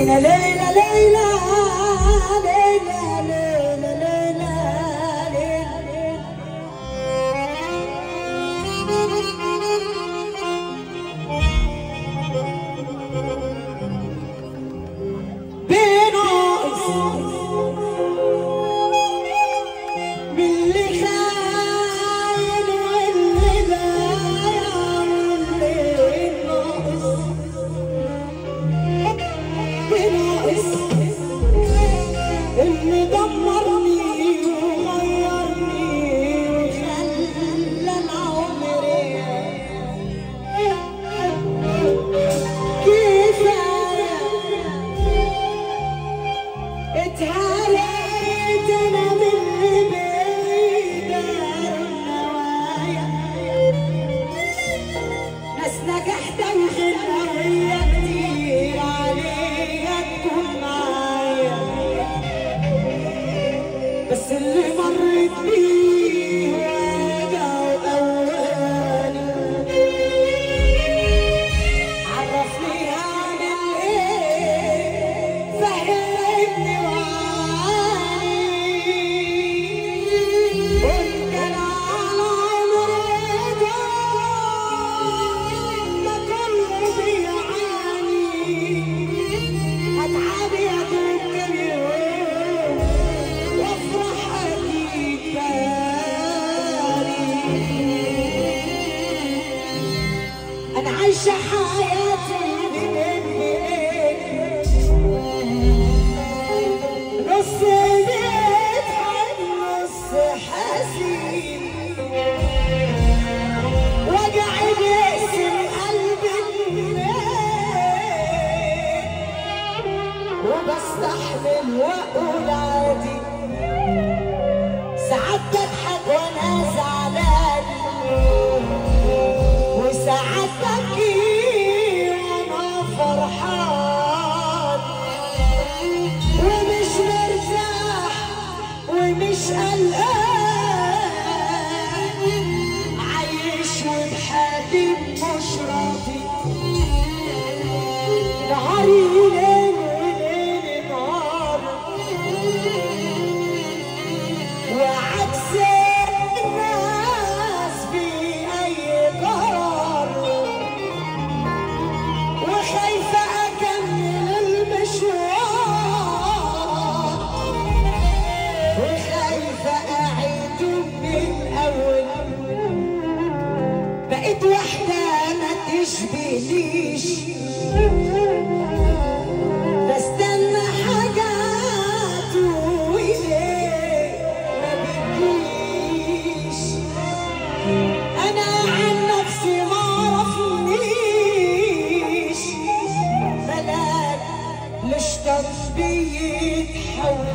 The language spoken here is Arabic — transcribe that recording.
ليلى ليلى ليلى ليلى ليلى ليلى بناقص باللي خاين واللي بايع واللي ناقص بناقص اللي دمرني وغيرني وخلى العمر كفاية اتهريت انا باللي بيدار النوايا ناس نجحت وغيرها هي كتير عليها تكون معايا بس اللي مرت بيه وجع وأواني عرفني هعمل ايه فهمني وعاني قلت انا على عمري ضاع ما كله بيعاني هتعاني هدوب كام يوم وافرح اكيد بالي انا عايشه حياتي نص بيضحك نص حزين وجعي بيقسم قلبي وبستحمل واقول عادي ساعات بضحك وانا زعلان وساعات ببكي وانا فرحان ومش مرتاح ومش قلقان عايش وبحالي مش راضي نهاري ليل وليل نهار وعكس الناس بأي قرار وخايفة أكمل المشوار وخايفة أعيده من الأول بقيت واحدة ما تشبهنيش بستنى حاجات وليه ما بتجيش أنا عن نفسي ما عرفنيش ملاك لشطر بيتحول